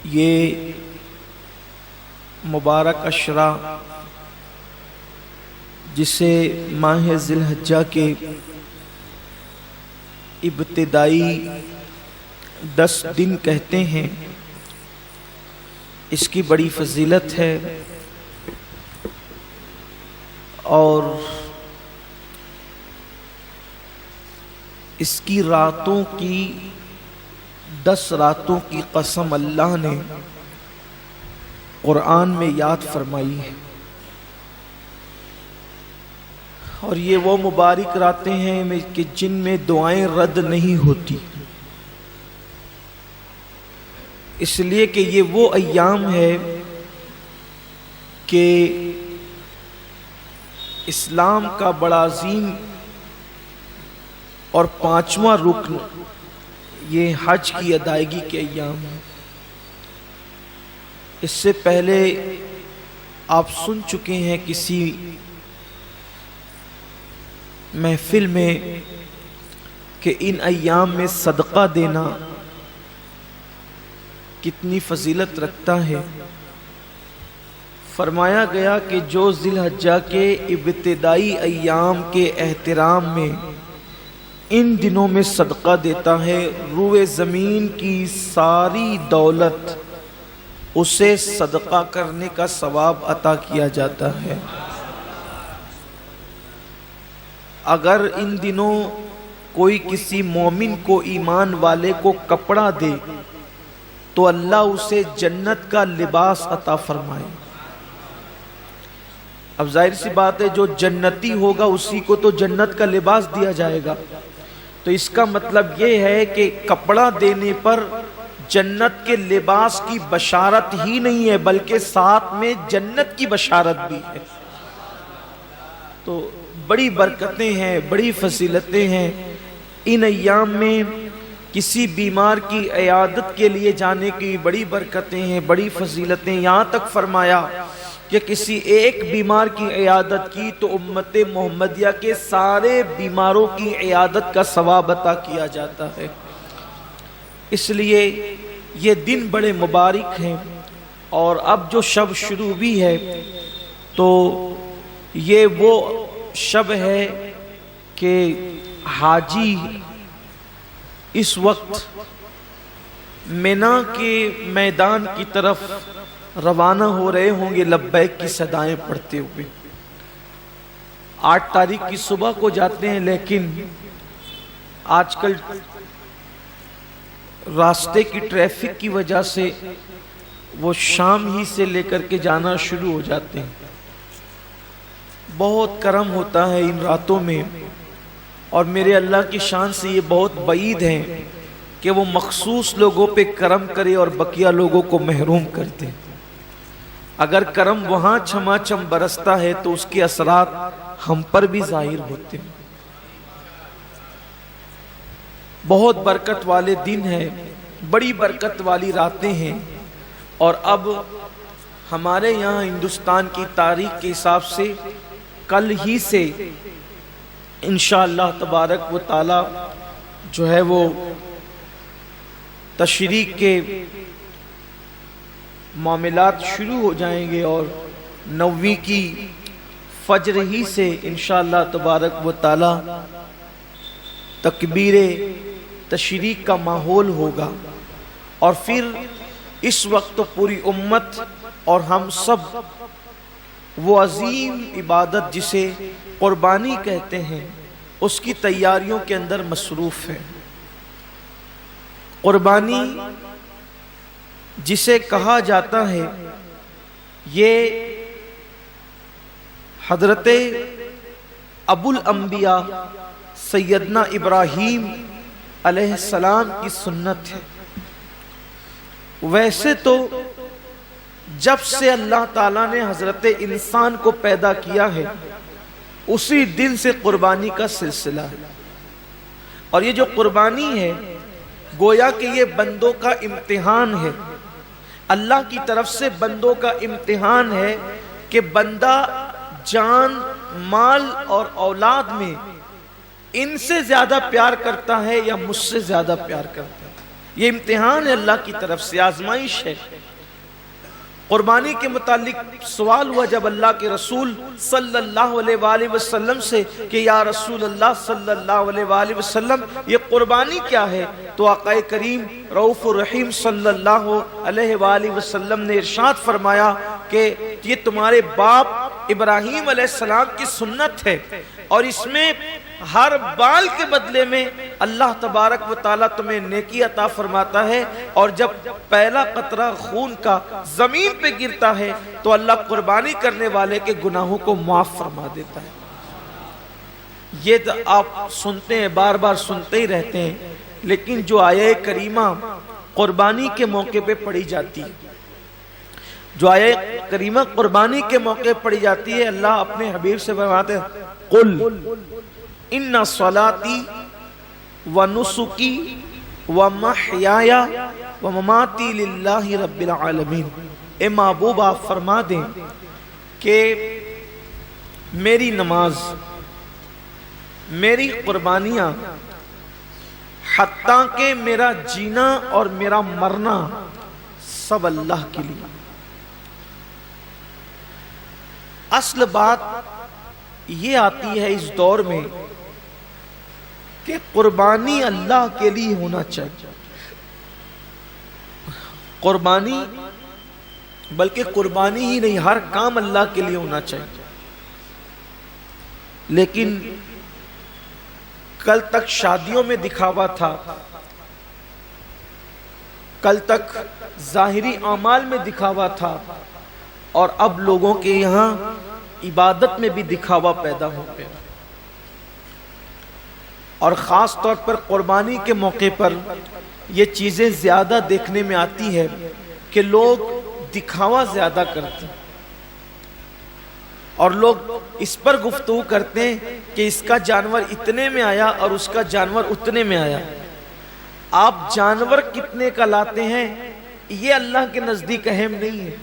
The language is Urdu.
یہ مبارک عشرہ جسے ماہ ذی الحجہ کے ابتدائی 10 دن کہتے ہیں، اس کی بڑی فضیلت ہے اور اس کی راتوں کی 10 راتوں کی قسم اللہ نے قرآن میں یاد فرمائی ہے، اور یہ وہ مبارک راتیں ہیں کہ جن میں دعائیں رد نہیں ہوتی، اس لیے کہ یہ وہ ایام ہے کہ اسلام کا بڑا عظیم اور 5واں رکن یہ حج کی ادائیگی کے ایام ہیں۔ اس سے پہلے آپ سن چکے ہیں کسی محفل میں کہ ان ایام میں صدقہ دینا کتنی فضیلت رکھتا ہے۔ فرمایا گیا کہ جو ذی الحجہ کے ابتدائی ایام کے احترام میں ان دنوں میں صدقہ دیتا ہے، روئے زمین کی ساری دولت اسے صدقہ کرنے کا ثواب عطا کیا جاتا ہے۔ اگر ان دنوں کوئی کسی مومن کو، ایمان والے کو کپڑا دے تو اللہ اسے جنت کا لباس عطا فرمائے۔ اب ظاہر سی بات ہے جو جنتی ہوگا اسی کو تو جنت کا لباس دیا جائے گا، تو اس کا مطلب یہ ہے کہ کپڑا دینے پر جنت کے لباس کی بشارت ہی نہیں ہے بلکہ ساتھ میں جنت کی بشارت بھی ہے۔ تو بڑی برکتیں ہیں، بڑی فضیلتیں ہیں ان ایام میں۔ کسی بیمار کی عیادت کے لیے جانے کی بڑی برکتیں ہیں، بڑی فضیلتیں۔ یہاں تک فرمایا کہ کسی ایک بیمار کی عیادت کی تو امت محمدیہ کے سارے بیماروں کی عیادت کا ثواب عطا کیا جاتا ہے۔ اس لیے یہ دن بڑے مبارک ہیں، اور اب جو شب شروع بھی ہے تو یہ وہ شب ہے کہ حاجی اس وقت مینا کے میدان کی طرف روانہ ہو رہے ہوں گے لبیک کی صدائیں پڑھتے ہوئے۔ 8 تاریخ کی صبح کو جاتے ہیں، لیکن آج کل راستے کی ٹریفک کی وجہ سے وہ شام ہی سے لے کر کے جانا شروع ہو جاتے ہیں۔ بہت کرم ہوتا ہے ان راتوں میں، اور میرے اللہ کی شان سے یہ بہت بعید ہے کہ وہ مخصوص لوگوں پہ کرم کرے اور بقیہ لوگوں کو محروم کر دے۔ اگر کرم وہاں چھما چھم برستا ہے تو اس کے اثرات ہم پر بھی ظاہر ہوتے ہیں۔ بہت برکت والے دن ہیں، بڑی برکت والی راتیں ہیں، اور اب ہمارے یہاں ہندوستان کی تاریخ کے حساب سے کل ہی سے انشاءاللہ تبارک و تعالی جو ہے وہ تشریق کے معاملات شروع ہو جائیں گے، اور 9ویں کی فجر ہی سے انشاءاللہ تبارک و تعالی تکبیر تشریق کا ماحول ہوگا، اور پھر اس وقت تو پوری امت اور ہم سب وہ عظیم عبادت جسے قربانی کہتے ہیں اس کی تیاریوں کے اندر مصروف ہے۔ قربانی جسے کہا جاتا ہے یہ حضرت ابو الانبیاء سیدنا ابراہیم علیہ السلام کی سنت ہے۔ ویسے تو جب سے اللہ تعالیٰ نے حضرت انسان کو پیدا کیا ہے اسی دن سے قربانی کا سلسلہ ہے، اور یہ جو قربانی ہے گویا کہ یہ بندوں کا امتحان ہے، اللہ کی طرف سے بندوں کا امتحان ہے کہ بندہ جان، مال اور اولاد میں ان سے زیادہ پیار کرتا ہے یا مجھ سے زیادہ پیار کرتا ہے۔ یہ امتحان ہے اللہ کی طرف سے، آزمائش ہے۔ قربانی کے متعلق سوال ہوا جب اللہ کے رسول صلی اللہ علیہ وآلہ وسلم سے کہ یا رسول اللہ صلی اللہ علیہ وآلہ وسلم یہ قربانی کیا ہے؟ تو آقا کریم رؤوف الرحیم صلی اللہ علیہ وآلہ وسلم نے ارشاد فرمایا کہ یہ تمہارے باپ ابراہیم علیہ السلام کی سنت ہے، اور اس میں ہر بال کے بدلے میں اللہ تبارک و تعالیٰ تمہیں نیکی عطا فرماتا ہے، اور جب پہلا قطرہ خون کا زمین پہ گرتا ہے تو اللہ قربانی کرنے والے کے گناہوں کو معاف فرما دیتا ہے۔ یہ تو آپ سنتے ہیں، بار بار سنتے ہی رہتے ہیں، لیکن جو آیہ کریمہ قربانی کے موقع پہ پڑھی جاتی ہے، جو آیہ کریمہ قربانی کے موقع پڑھی جاتی ہے، اللہ اپنے حبیب سے فرماتے ہیں قل ان صلاتی و نسکی و محیایا و مماتی للہ رب العالمین۔ اے محبوب آپ فرما دیں کہ میری نماز، میری قربانیاں، حتیٰ کہ میرا جینا اور میرا مرنا سب اللہ کے لیے۔ اصل بات یہ آتی ہے اس دور میں کہ قربانی اللہ کے لیے ہونا چاہیے، قربانی بلکہ قربانی ہی نہیں، ہر کام اللہ کے لیے ہونا چاہیے۔ لیکن کل تک شادیوں میں دکھاوا تھا، کل تک ظاہری اعمال میں دکھاوا تھا، اور اب لوگوں کے یہاں عبادت میں بھی دکھاوا پیدا ہو گیا، اور خاص طور پر قربانی کے موقع پر یہ چیزیں زیادہ دیکھنے میں آتی ہے کہ لوگ دکھاوا زیادہ کرتے ہیں، اور لوگ اس پر گفتگو کرتے ہیں کہ اس کا جانور اتنے میں آیا اور اس کا جانور اتنے میں آیا۔ آپ جانور کتنے کا لاتے ہیں یہ اللہ کے نزدیک اہم نہیں ہے،